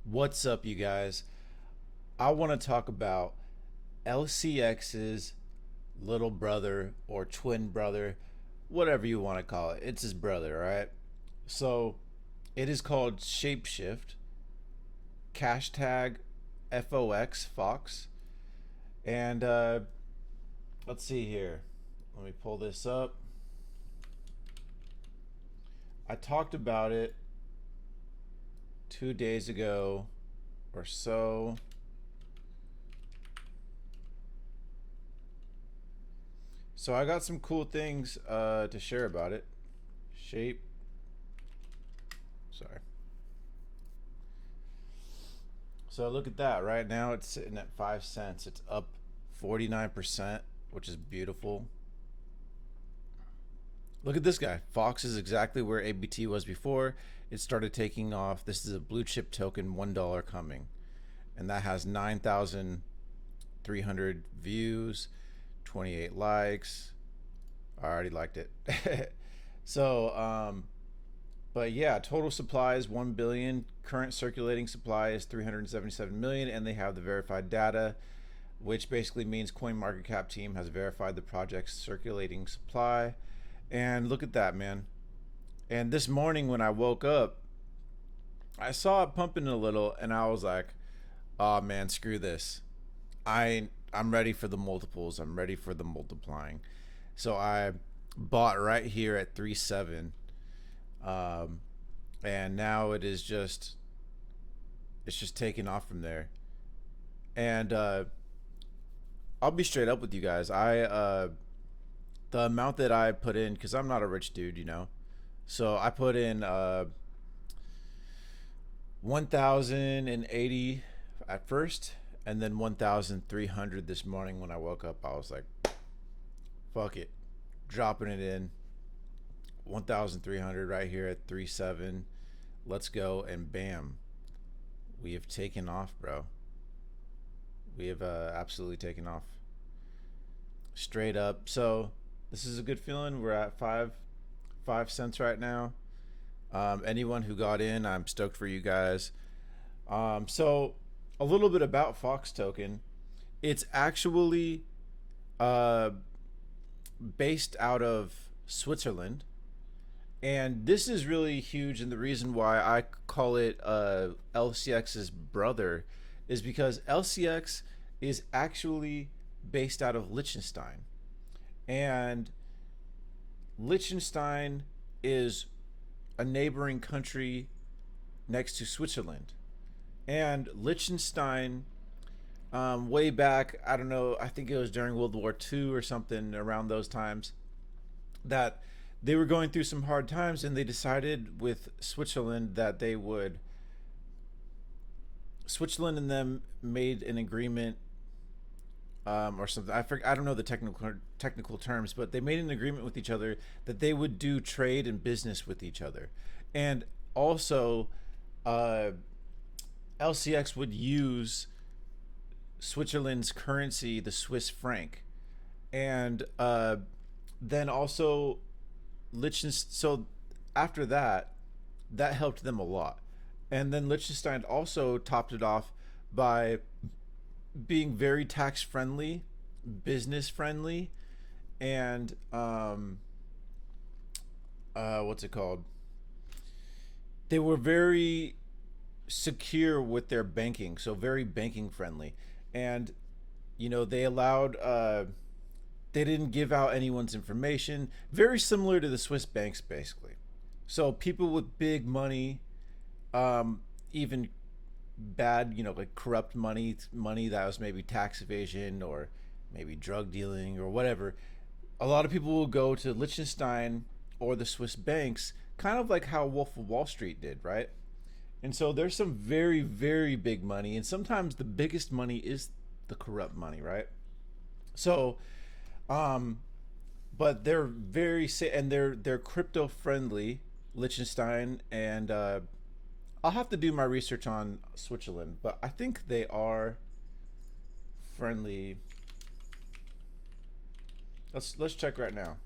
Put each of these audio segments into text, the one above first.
What's up, you guys? I want to talk about LCX's little brother or twin brother, whatever you want to call it. It's his brother, all right? So it is called ShapeShift, hashtag FOX, Fox. And let's see here. Let me pull this up. I talked about it 2 days ago or so. So I got some cool things to share about it. Shape. Sorry. So look at that. Right now it's sitting at 5 cents. It's up 49%, which is beautiful. Look at this guy. Fox is exactly where ABT was before. It started taking off. This is a blue chip token, $1 coming. And that has 9,300 views, 28 likes. I already liked it. So, but yeah, total supply is 1 billion. Current circulating supply is 377 million, and they have the verified data, which basically means CoinMarketCap team has verified the project's circulating supply. And look at that, man. And this morning when I woke up, I saw it pumping a little, and I was like, "Oh man, screw this. I'm ready for the multiples. I'm ready for the multiplying." So I bought right here at 3.7, and now it's just taking off from there. And I'll be straight up with you guys. The amount that I put in, because I'm not a rich dude, so I put in 1,080 at first, and then 1,300 this morning when I woke up. I was like, fuck it, dropping it in. 1,300 right here at 3.7. Let's go, and bam, we have taken off, bro. We have absolutely taken off, straight up. So this is a good feeling. We're at 5 cents right now. Anyone who got in, I'm stoked for you guys. So a little bit about Fox token. It's actually uh, based out of Switzerland, and this is really huge. And the reason why I call it LCX's brother is because LCX is actually based out of Liechtenstein, and Liechtenstein is a neighboring country next to Switzerland. And Liechtenstein, way back, I don't know, I think it was during World War II or something around those times, that they were going through some hard times, and they decided with Switzerland that they would. Switzerland and them made an agreement, or something. I don't know the technical terms, but they made an agreement with each other that they would do trade and business with each other, and also LCX would use Switzerland's currency, the Swiss franc, and then also Liechtenstein. So after that, that helped them a lot, and then Liechtenstein also topped it off by being very tax friendly, business friendly, and what's it called? They were very secure with their banking, so very banking friendly, and they allowed. They didn't give out anyone's information. Very similar to the Swiss banks, basically. So people with big money, even bad, like corrupt money that was maybe tax evasion or maybe drug dealing or whatever. A lot of people will go to Liechtenstein or the Swiss banks, kind of like how Wolf of Wall Street did, right? And so there's some very, very big money, and sometimes the biggest money is the corrupt money, right? So, but they're very and they're crypto friendly, Liechtenstein, and I'll have to do my research on Switzerland, but I think they are friendly. Let's check right now.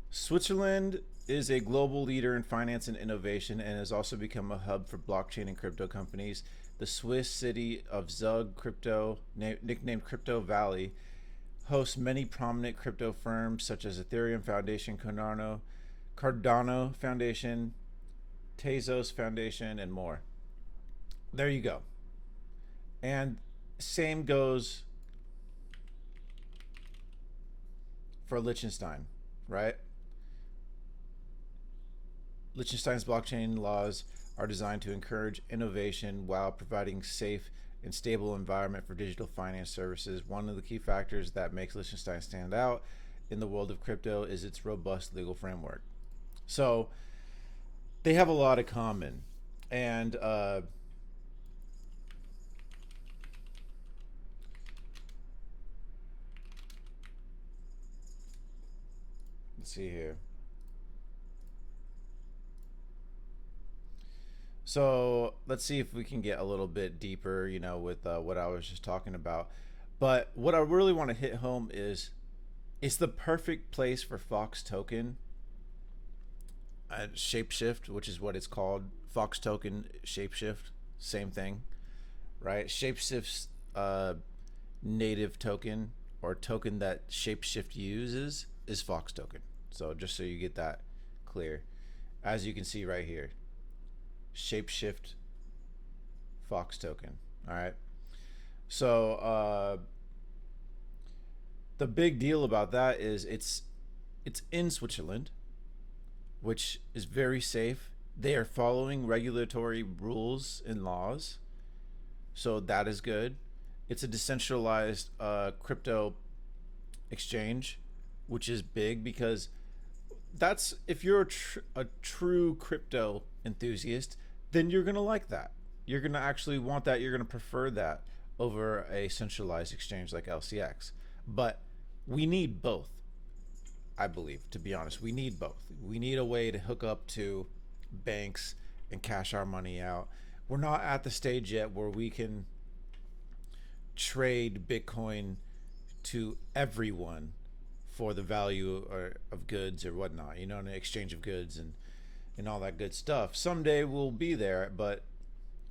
Switzerland is a global leader in finance and innovation and has also become a hub for blockchain and crypto companies. The Swiss city of Zug Crypto, nicknamed Crypto Valley, hosts many prominent crypto firms such as Ethereum Foundation, Cardano Foundation, Tezos Foundation, and more. There you go. And same goes for Liechtenstein, right? Liechtenstein's blockchain laws are designed to encourage innovation while providing safe and stable environment for digital finance services. One of the key factors that makes Liechtenstein stand out in the world of crypto is its robust legal framework. So they have a lot in common. And let's see here. So let's see if we can get a little bit deeper, with what I was just talking about. But what I really want to hit home is it's the perfect place for Fox token, ShapeShift, which is what it's called. Fox token, ShapeShift, same thing, right? ShapeShift's native token or token that ShapeShift uses is Fox token. So just so you get that clear, as you can see right here. ShapeShift Fox token. All right. So the big deal about that is it's in Switzerland, which is very safe. They are following regulatory rules and laws, so that is good. It's a decentralized crypto exchange, which is big because that's if you're a true crypto enthusiast, then you're gonna like that. You're gonna actually want that. You're gonna prefer that over a centralized exchange like LCX. But we need both, I believe. To be honest, we need both. We need a way to hook up to banks and cash our money out. We're not at the stage yet where we can trade Bitcoin to everyone for the value of goods or whatnot, an exchange of goods and all that good stuff. Someday we'll be there, but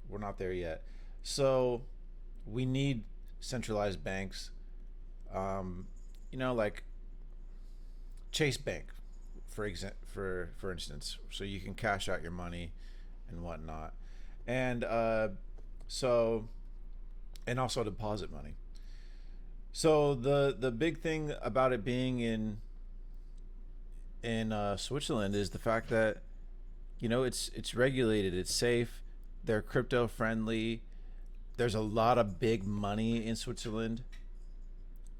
we're not there yet. So we need centralized banks, like Chase Bank, for instance, so you can cash out your money and whatnot, and and also deposit money. So the big thing about it being in Switzerland is the fact that it's regulated, it's safe, they're crypto friendly. There's a lot of big money in Switzerland.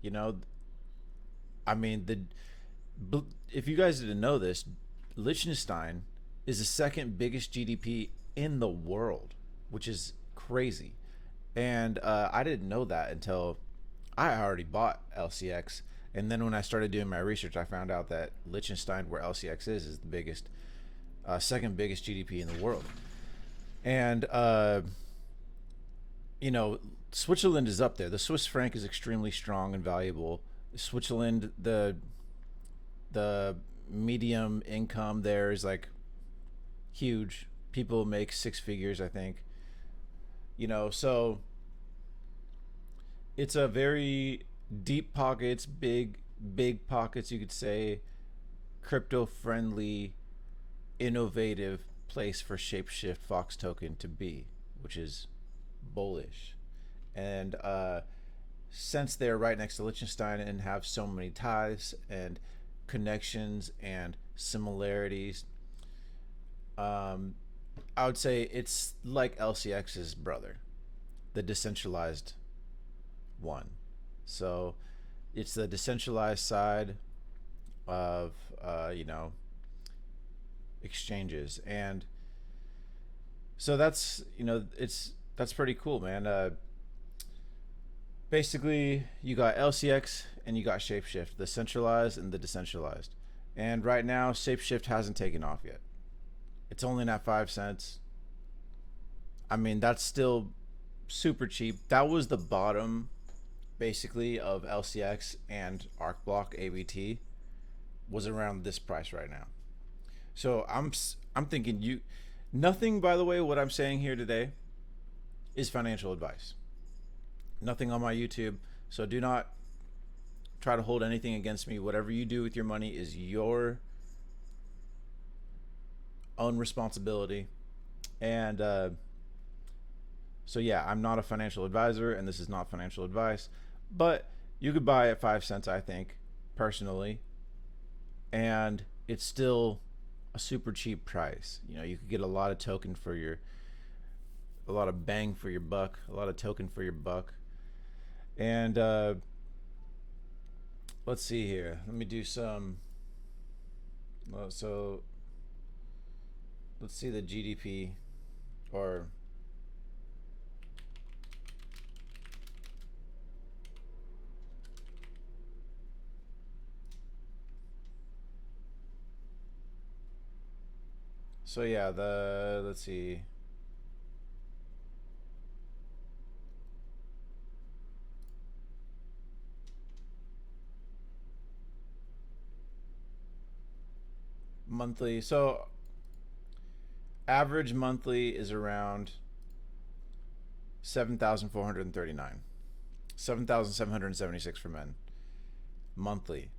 I mean, if you guys didn't know this, Liechtenstein is the second biggest GDP in the world, which is crazy. And I didn't know that until I already bought LCX. And then when I started doing my research, I found out that Liechtenstein, where LCX is the biggest, second biggest GDP in the world. And, Switzerland is up there. The Swiss franc is extremely strong and valuable. Switzerland, the medium income there is like huge. People make six figures, I think. So it's a very deep pockets, big pockets, you could say, crypto friendly, innovative place for ShapeShift Fox token to be, which is bullish. And since they're right next to Liechtenstein and have so many ties and connections and similarities, I would say it's like LCX's brother, the decentralized one. So it's the decentralized side of exchanges, and so that's that's pretty cool, man. Basically, you got LCX and you got ShapeShift, the centralized and the decentralized. And right now, ShapeShift hasn't taken off yet. It's only at 5 cents. I mean, that's still super cheap. That was the bottom, basically, of LCX and ArcBlock ABT was around this price right now. So I'm thinking you, nothing, by the way, what I'm saying here today is financial advice. Nothing on my YouTube. So do not try to hold anything against me. Whatever you do with your money is your own responsibility. And so yeah, I'm not a financial advisor, and this is not financial advice, but you could buy at 5 cents, I think, personally, and it's still a super cheap price. You know, you could get a lot of token for your, a lot of bang for your buck, a lot of token for your buck. And let's see here. Let me do some. So let's see the GDP, or so yeah, the, let's see. Monthly. So average monthly is around 7,439. 7,776 for men. Monthly.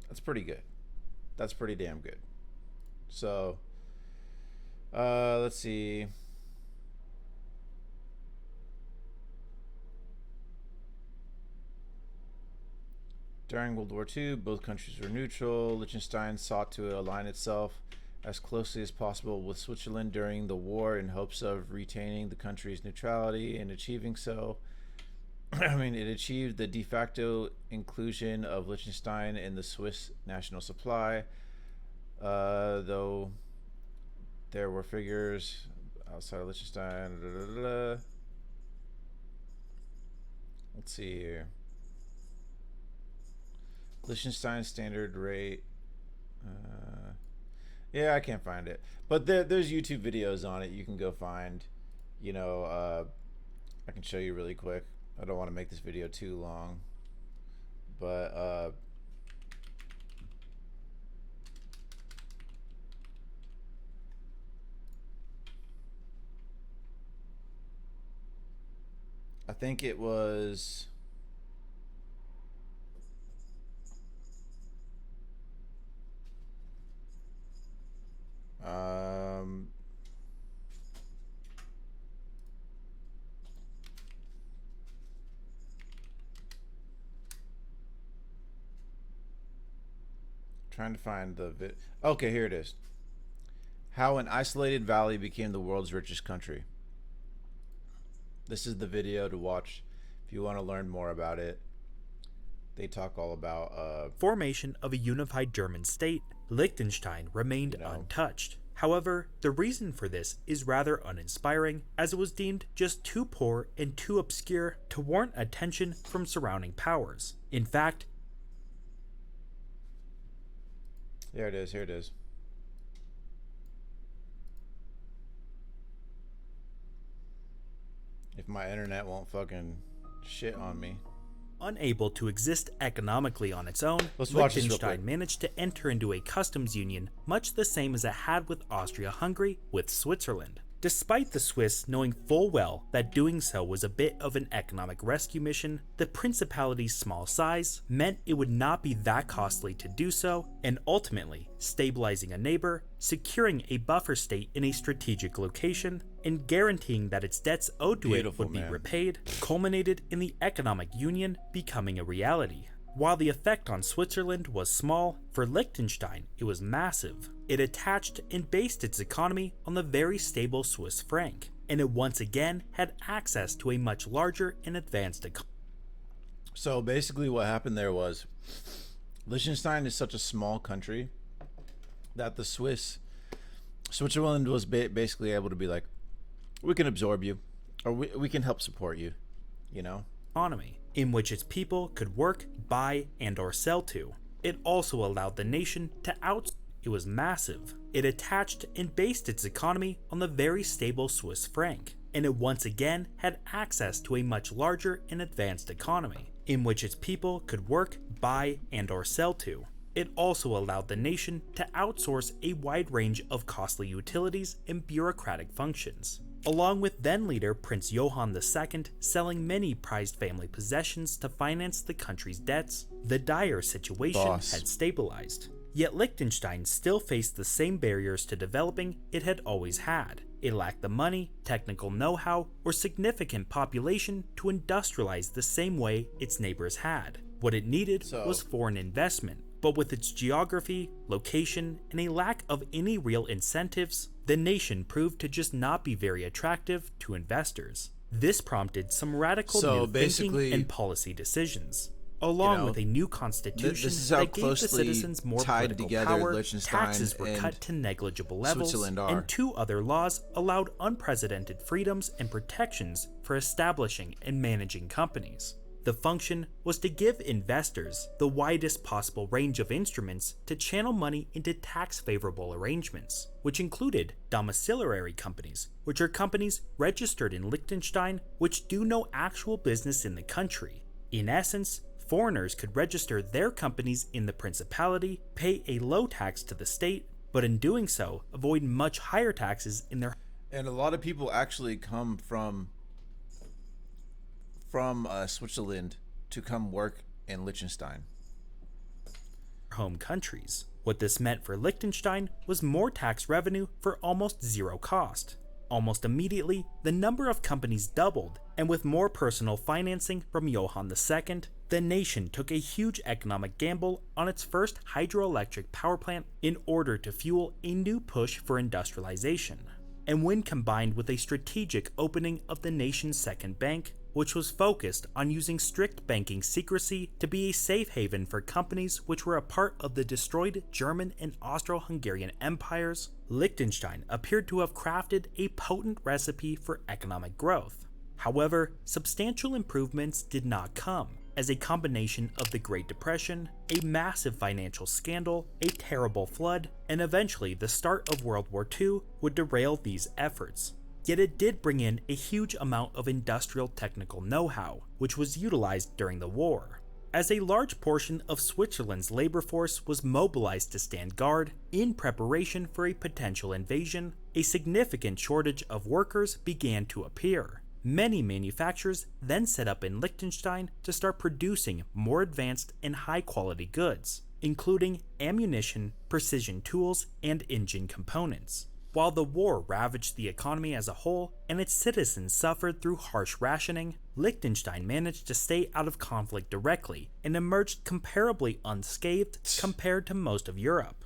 That's pretty good. That's pretty damn good. So let's see. During World War II, both countries were neutral. Liechtenstein sought to align itself as closely as possible with Switzerland during the war in hopes of retaining the country's neutrality. In achieving so, it achieved the de facto inclusion of Liechtenstein in the Swiss national supply, though there were figures outside of Liechtenstein. Let's see here. Liechtenstein standard rate. Yeah, I can't find it, but there's YouTube videos on it. You can go find. You know, I can show you really quick. I don't want to make this video too long, but I think it was. Trying to find the okay, here it is. How an isolated valley became the world's richest country. This is the video to watch if you want to learn more about it. They talk all about formation of a unified German state. Liechtenstein remained untouched. However, the reason for this is rather uninspiring, as it was deemed just too poor and too obscure to warrant attention from surrounding powers. In fact, there it is, here it is. If my internet won't fucking shit on me. Unable to exist economically on its own, Liechtenstein managed to enter into a customs union much the same as it had with Austria-Hungary with Switzerland. Despite the Swiss knowing full well that doing so was a bit of an economic rescue mission, the Principality's small size meant it would not be that costly to do so, and ultimately stabilizing a neighbor, securing a buffer state in a strategic location, and guaranteeing that its debts owed to it would be repaid, culminated in the economic union becoming a reality. While the effect on Switzerland was small, for Liechtenstein it was massive. It attached and based its economy on the very stable Swiss franc, and it once again had access to a much larger and advanced economy. So basically what happened there was, Liechtenstein is such a small country that the Switzerland was basically able to be like, we can absorb you, or we can help support you, you know? Economy, in which its people could work, buy, and or sell to. It also allowed the nation to It was massive. It attached and based its economy on the very stable Swiss franc, and it once again had access to a much larger and advanced economy, in which its people could work, buy, and or sell to. It also allowed the nation to outsource a wide range of costly utilities and bureaucratic functions, along with then-leader Prince Johann II selling many prized family possessions to finance the country's debts. The dire situation had stabilized. Yet Liechtenstein still faced the same barriers to developing it had always had. It lacked the money, technical know-how, or significant population to industrialize the same way its neighbors had. What it needed was foreign investment, but with its geography, location, and a lack of any real incentives, the nation proved to just not be very attractive to investors. This prompted some radical new thinking and policy decisions. Along with a new constitution that gave the citizens more political power, taxes were cut to negligible levels, and 2 other laws allowed unprecedented freedoms and protections for establishing and managing companies. The function was to give investors the widest possible range of instruments to channel money into tax-favorable arrangements, which included domiciliary companies, which are companies registered in Liechtenstein which do no actual business in the country. In essence, foreigners could register their companies in the principality, pay a low tax to the state, but in doing so, avoid much higher taxes in their... And a lot of people actually come from Switzerland to come work in Liechtenstein. Home countries. What this meant for Liechtenstein was more tax revenue for almost zero cost. Almost immediately, the number of companies doubled, and with more personal financing from Johann II, the nation took a huge economic gamble on its first hydroelectric power plant in order to fuel a new push for industrialization. And when combined with a strategic opening of the nation's second bank, which was focused on using strict banking secrecy to be a safe haven for companies which were a part of the destroyed German and Austro-Hungarian empires, Liechtenstein appeared to have crafted a potent recipe for economic growth. However, substantial improvements did not come, as a combination of the Great Depression, a massive financial scandal, a terrible flood, and eventually the start of World War II would derail these efforts. Yet it did bring in a huge amount of industrial technical know-how, which was utilized during the war. As a large portion of Switzerland's labor force was mobilized to stand guard in preparation for a potential invasion, a significant shortage of workers began to appear. Many manufacturers then set up in Liechtenstein to start producing more advanced and high-quality goods, including ammunition, precision tools, and engine components. While the war ravaged the economy as a whole and its citizens suffered through harsh rationing, Liechtenstein managed to stay out of conflict directly and emerged comparably unscathed compared to most of Europe.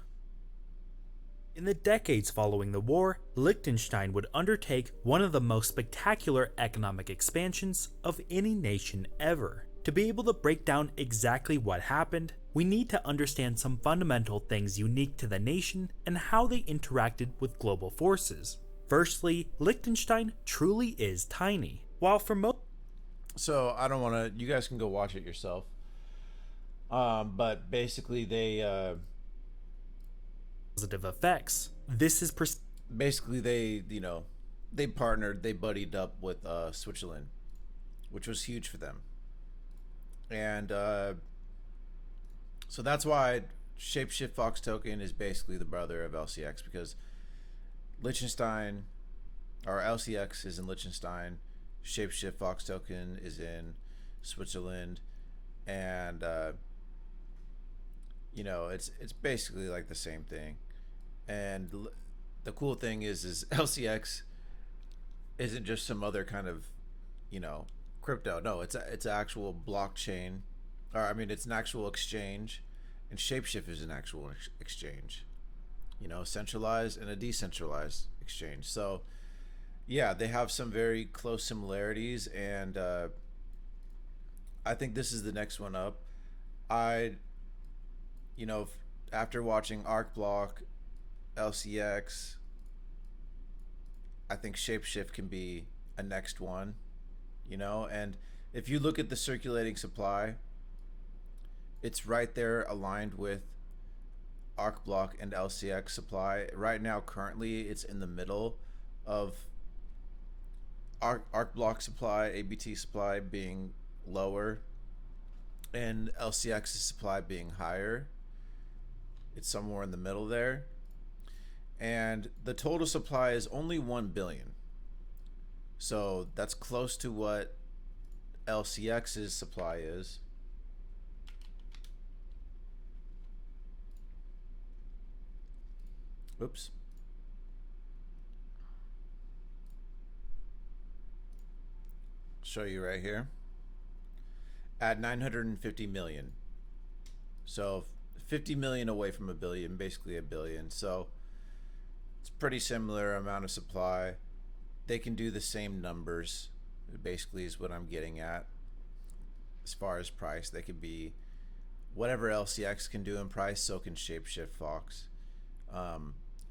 In the decades following the war, Liechtenstein would undertake one of the most spectacular economic expansions of any nation ever. To be able to break down exactly what happened, we need to understand some fundamental things unique to the nation and how they interacted with global forces. Firstly, Liechtenstein truly is tiny. While for most... So, I don't want to... You guys can go watch it yourself. But basically they... positive effects. This is... basically they, they partnered, they buddied up with Switzerland, which was huge for them. And so that's why ShapeShift Fox Token is basically the brother of LCX, because Liechtenstein, or LCX is in Liechtenstein, ShapeShift Fox Token is in Switzerland, and it's basically like the same thing. And the cool thing is LCX isn't just some other kind of crypto. No, it's an actual blockchain, it's an actual exchange, and ShapeShift is an actual exchange, centralized and a decentralized exchange. So yeah, they have some very close similarities, and I think this is the next one up. After watching ArcBlock LCX, I think ShapeShift can be a next one. And if you look at the circulating supply, it's right there aligned with ArcBlock and LCX supply. Right now, currently, it's in the middle of ArcBlock supply, ABT supply being lower, and LCX's supply being higher. It's somewhere in the middle there. And the total supply is only 1 billion. So that's close to what LCX's supply is. Oops. Show you right here. At 950 million. So 50 million away from a billion, basically a billion. So it's pretty similar amount of supply. They can do the same numbers, basically is what I'm getting at. As far as price, they could be whatever LCX can do in price, so can ShapeShift Fox.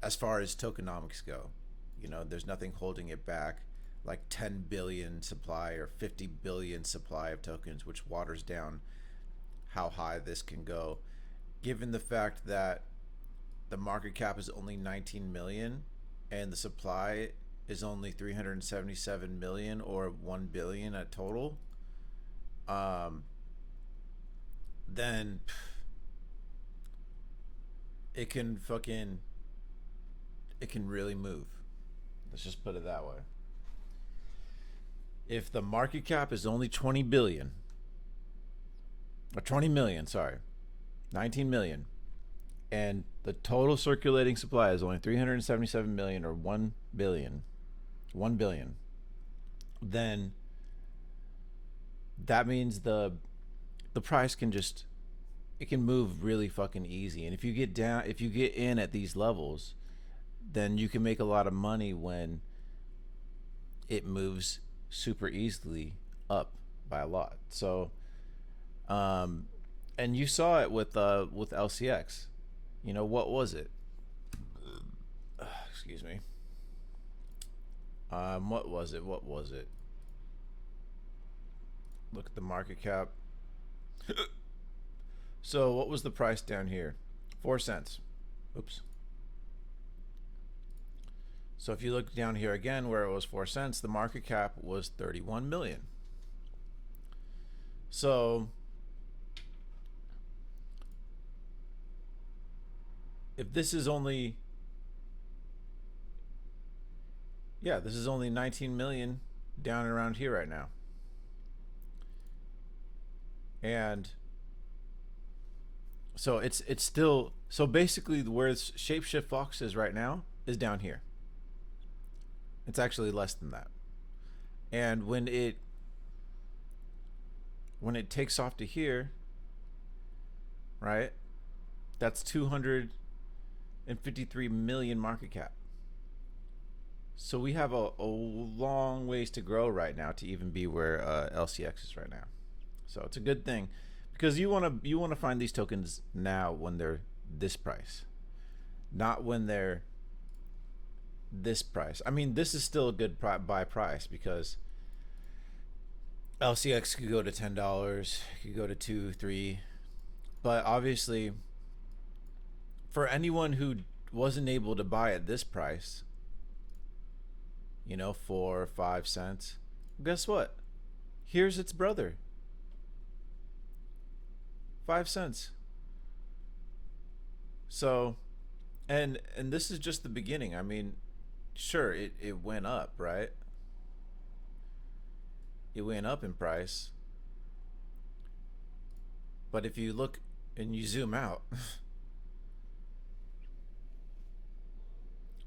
As far as tokenomics go, you know, there's nothing holding it back, like 10 billion supply or 50 billion supply of tokens, which waters down how high this can go, given the fact that the market cap is only 19 million and the supply is only 377 million or 1 billion at total. Then it can really move. Let's just put it that way. If the market cap is only 20 billion or 20 million, sorry, 19 million, and the total circulating supply is only 377 million or 1 billion, then that means the price can just, it can move really fucking easy. And if you get in at these levels, then you can make a lot of money when it moves super easily up by a lot. So and you saw it with LCX. You know, what was it? Excuse me. What was it? Look at the market cap. So what was the price down here? 4 cents. Oops. So if you look down here again where it was 4 cents, the market cap was 31 million. So if this is only, yeah, this is only 19 million down around here right now. And so it's still, so basically where ShapeShift Fox is right now is down here. It's actually less than that. And when it takes off to here, right, that's 253 million market cap. So we have a long ways to grow right now to even be where LCX is right now. So it's a good thing, because you want to find these tokens now when they're this price, not when they're this price. I mean, this is still a good buy price, because LCX could go to $10, could go to $2, $3, but obviously for anyone who wasn't able to buy at this price, you know, 4 or 5 cents, guess what? Here's its brother. 5 cents. So, and this is just the beginning. I mean, sure, it went up, right? It went up in price. But if you look and you zoom out,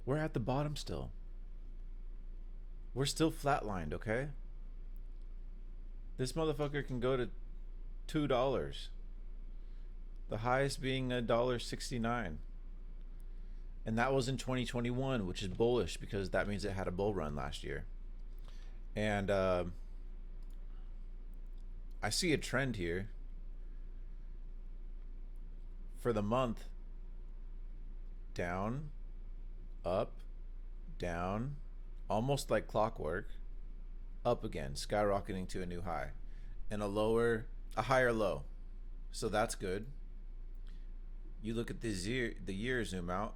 we're at the bottom still. We're still flatlined, okay? This motherfucker can go to $2. The highest being $1.69. And that was in 2021, which is bullish, because that means it had a bull run last year. And I see a trend here for the month. Down, up, down, almost like clockwork, up again, skyrocketing to a new high, and a higher low. So that's good. You look at the year zoom out.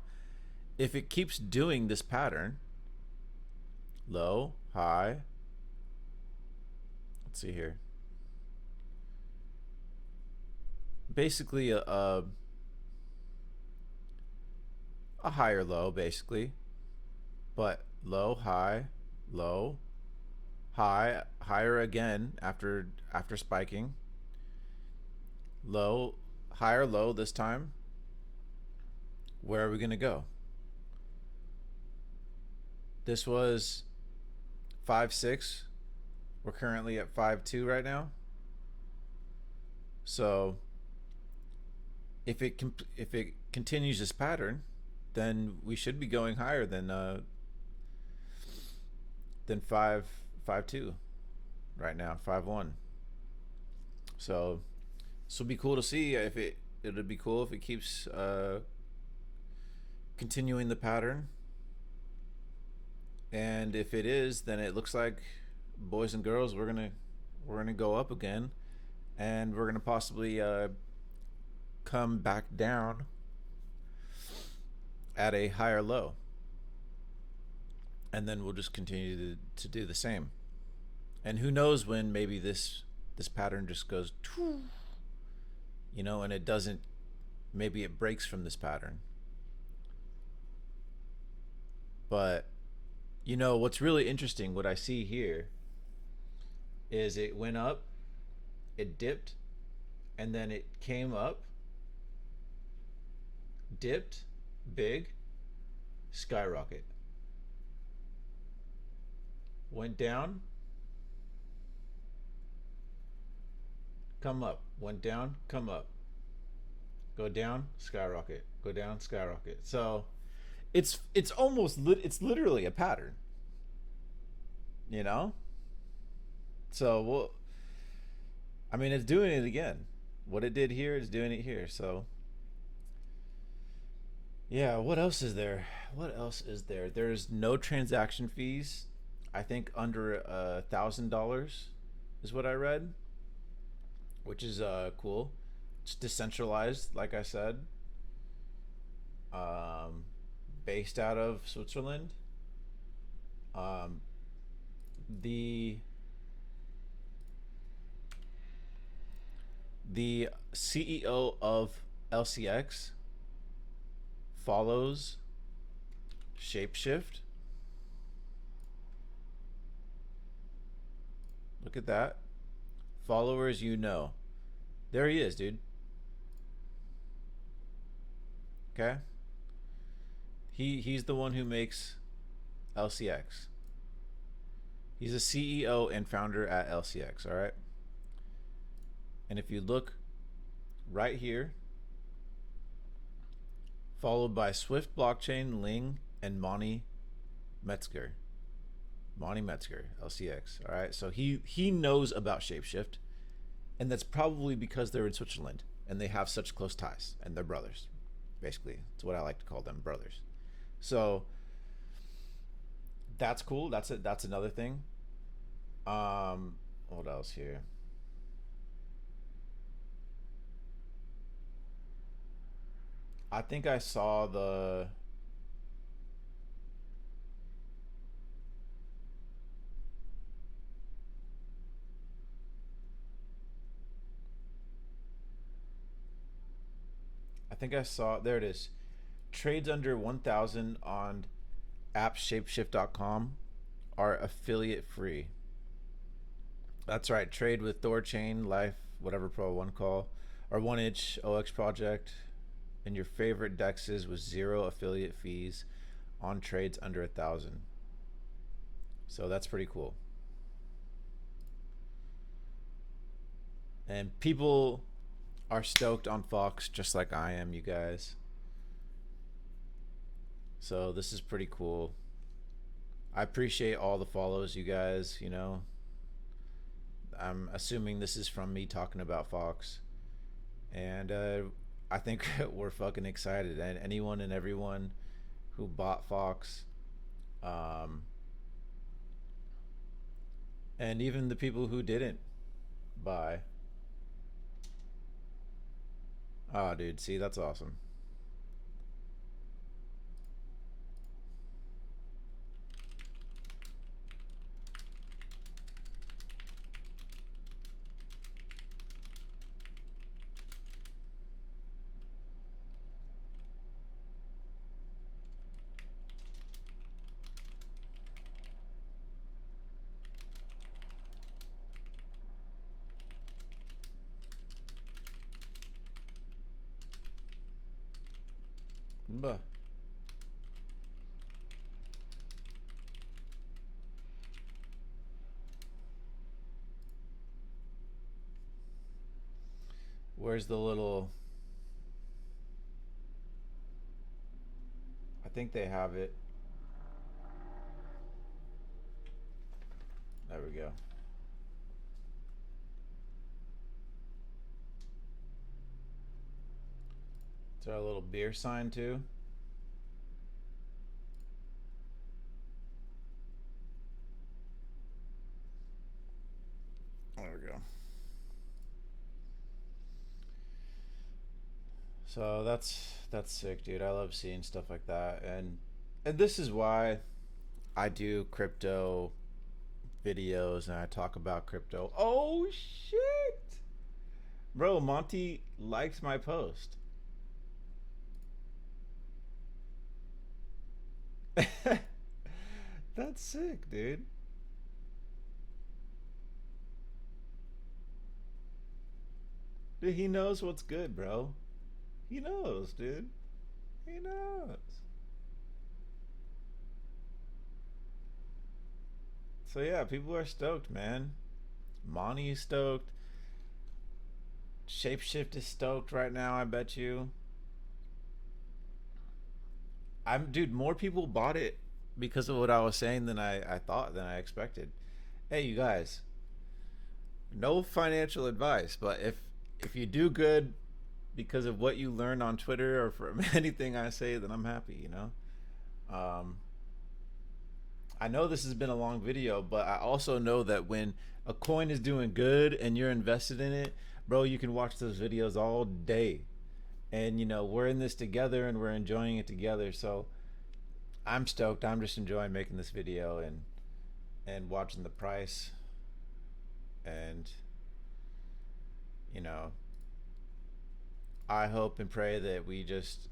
If it keeps doing this pattern, low, high, let's see here. Basically a higher low basically, but low, high, low, high, higher again after spiking, low, higher low this time. Where are we gonna go? This was 5.6. We're currently at 5.2 right now. So if it continues this pattern, then we should be going higher than 5.2 right now, 5.1. So this will be cool to see. If it'll be cool if it keeps continuing the pattern. And if it is, then it looks like, boys and girls, we're gonna go up again, and we're gonna possibly come back down at a higher low, and then we'll just continue to do the same. And who knows when maybe this pattern just goes, and it doesn't. Maybe it breaks from this pattern. But what's really interesting, what I see here, is it went up, it dipped, and then it came up, dipped, big, skyrocket. Went down, come up, went down, come up, go down, skyrocket, go down, skyrocket. So it's it's literally a pattern, So it's doing it again. What it did here is doing it here. So yeah, what else is there? There's no transaction fees. I think under $1,000 is what I read, which is cool. It's decentralized, like I said. Based out of Switzerland. The CEO of LCX follows ShapeShift. Look at that. Followers, There he is, dude. Okay? He's the one who makes LCX. He's a CEO and founder at LCX, all right? And if you look right here, followed by Swift Blockchain, Ling, and Monty Metzger. Monty Metzger, LCX, all right? So he knows about ShapeShift, and that's probably because they're in Switzerland and they have such close ties, and they're brothers. Basically, it's what I like to call them, brothers. So that's cool. That's another thing. What else here? I think I saw the there it is. Trades under 1,000 on appshapeshift.com are affiliate free. That's right. Trade with Thorchain, Life, whatever Pro 1 call, or 1inch OX project, and your favorite dexes with 0 affiliate fees on trades under 1,000. So that's pretty cool. And people are stoked on Fox just like I am, you guys. So this is pretty cool. I appreciate all the follows, you guys. I'm assuming this is from me talking about Fox, and I think we're fucking excited. And anyone and everyone who bought Fox, and even the people who didn't buy. Oh, dude, see, that's awesome. Buh. Where's the little... I think they have it. There we go. Is there a little beer sign too? There we go. So that's sick, dude. I love seeing stuff like that, and this is why I do crypto videos and I talk about crypto. Oh shit, bro! Monty liked my post. That's sick, dude. Dude, he knows what's good, bro. He knows, dude. He knows. So yeah, people are stoked, man. Monty is stoked. ShapeShift is stoked right now, I bet you. Dude, more people bought it because of what I was saying than I thought, than I expected. Hey, you guys, no financial advice, but if you do good because of what you learn on Twitter or from anything I say, then I'm happy, you know? I know this has been a long video, but I also know that when a coin is doing good and you're invested in it, bro, you can watch those videos all day. And, you know, we're in this together and we're enjoying it together. So I'm stoked. I'm just enjoying making this video and watching the price. And, you know, I hope and pray that we just,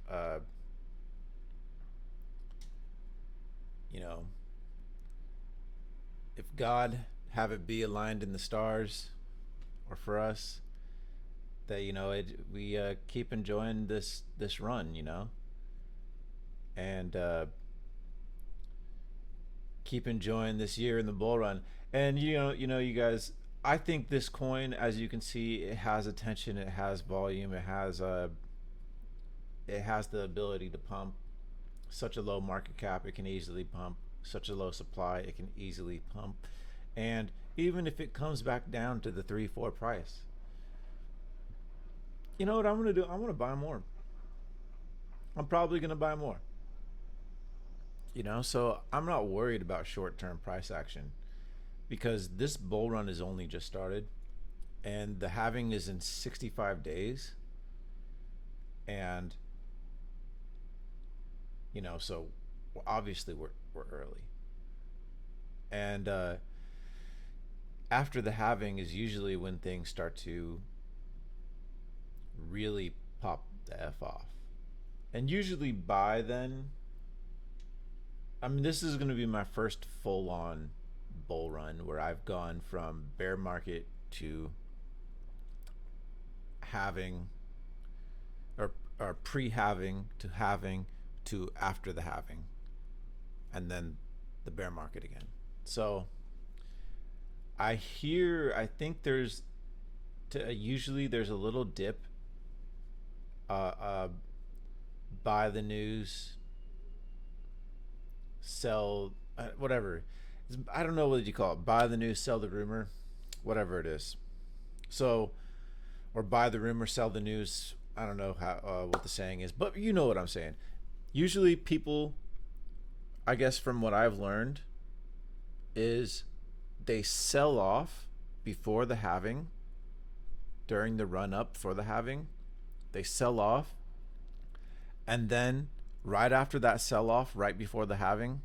you know, if God have it be aligned in the stars or for us, that, you know, we keep enjoying this run, you know, and keep enjoying this year in the bull run. And you know, you guys, I think this coin, as you can see, it has attention, it has volume, it has the ability to pump. Such a low market cap, it can easily pump. Such a low supply, it can easily pump. And even if it comes back down to the 3-4 price, you know what I'm gonna do? I'm gonna buy more. I'm probably gonna buy more. You know, so I'm not worried about short-term price action because this bull run is only just started, and the halving is in 65 days, and you know, so obviously we're early, and after the halving is usually when things start to really pop the F off. And usually by then, I mean, this is going to be my first full-on bull run where I've gone from bear market to halving, or pre-halving to halving to after the halving, and then the bear market again. So I think usually there's a little dip, buy the news, sell, whatever. I don't know what you call it. Buy the news, sell the rumor, whatever it is. So, or buy the rumor, sell the news. I don't know what the saying is, but you know what I'm saying. Usually people, I guess from what I've learned, is they sell off before the halving, during the run up for the halving. They sell off, and then right after that sell off, right before the halving,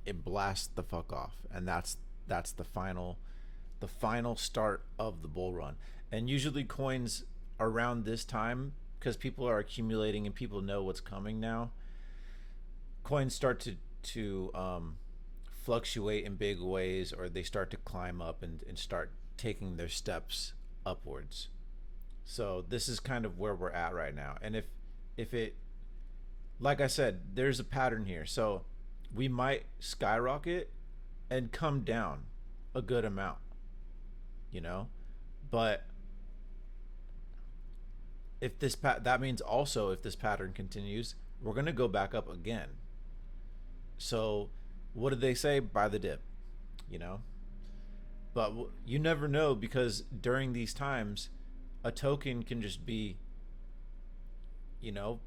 it blasts the fuck off, and that's the final start of the bull run. And usually coins around this time, because people are accumulating and people know what's coming now, coins start to fluctuate in big ways, or they start to climb up and start taking their steps upwards. So this is kind of where we're at right now. And if it like I said, there's a pattern here. So we might skyrocket and come down a good amount, you know? But if this that means also if this pattern continues, we're going to go back up again. So what did they say? Buy the dip, you know? But you never know, because during these times, a token can just be, you know,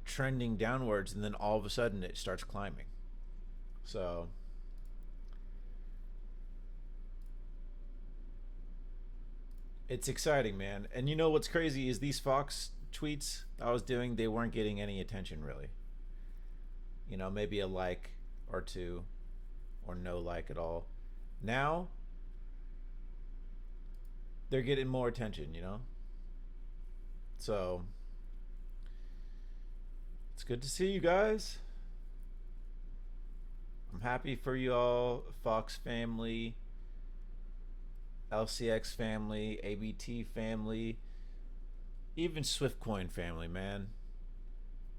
trending downwards, and then all of a sudden it starts climbing. So it's exciting, man. And you know what's crazy is these Fox tweets I was doing, they weren't getting any attention really. You know, maybe a like or two, or no like at all. Now they're getting more attention, you know? So it's good to see you guys. I'm happy for you all, Fox family, LCX family, ABT family, even Swiftcoin family, man.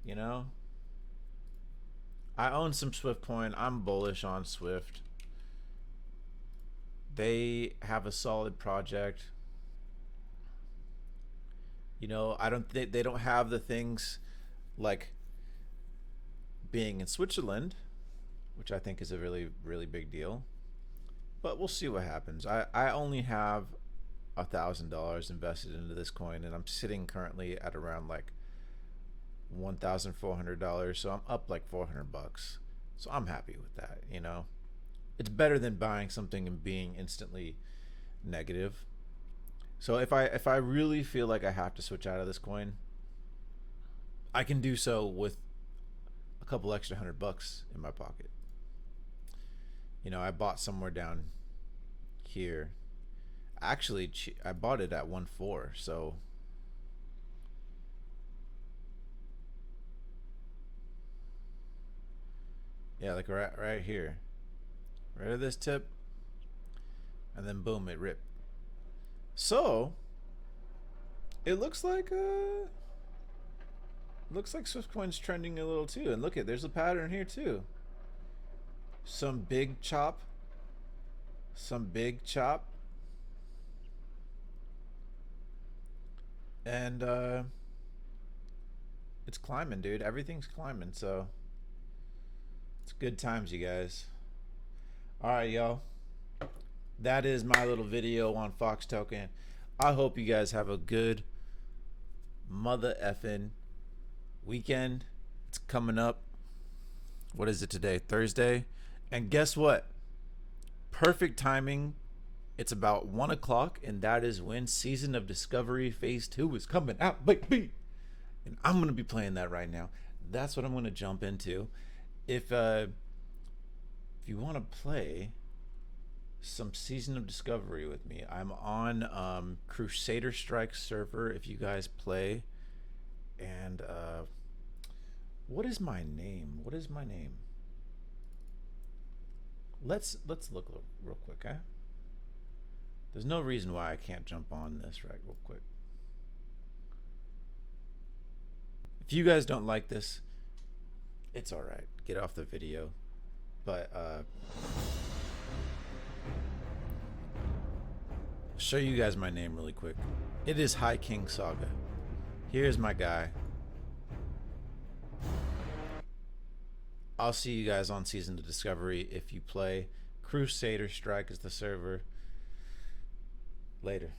You know? I own some Swiftcoin. I'm bullish on Swift. They have a solid project. You know, they don't have the things like being in Switzerland, which I think is a really, really big deal. But we'll see what happens. I only have $1,000 invested into this coin, and I'm sitting currently at around like $1,400. So I'm up like $400. So I'm happy with that. You know, it's better than buying something and being instantly negative. So if I really feel like I have to switch out of this coin, I can do so with a couple extra $100 in my pocket. You know, I bought somewhere down here. Actually, I bought it at 1.4, so yeah, like right here, right at this tip, and then boom, it ripped. So it looks like Swiftcoin's trending a little too. And look at, there's a pattern here too. Some big chop, and it's climbing, dude. Everything's climbing, so it's good times, you guys. All right, y'all. That is my little video on Fox Token. I hope you guys have a good mother effing weekend. It's coming up. What is it today? Thursday. And guess what? Perfect timing. It's about 1 o'clock, and that is when Season of Discovery Phase 2 is coming out, baby. And I'm going to be playing that right now. That's what I'm going to jump into. If you want to play some Season of Discovery with me, I'm on Crusader Strike server if you guys play. And what is my name? Let's look real quick, eh? There's no reason why I can't jump on this right real quick. If you guys don't like this, it's all right. Get off the video. But show you guys my name really quick. It is High King Saga. Here's my guy. I'll see you guys on Season of Discovery if you play. Crusader Strike is the server. Later.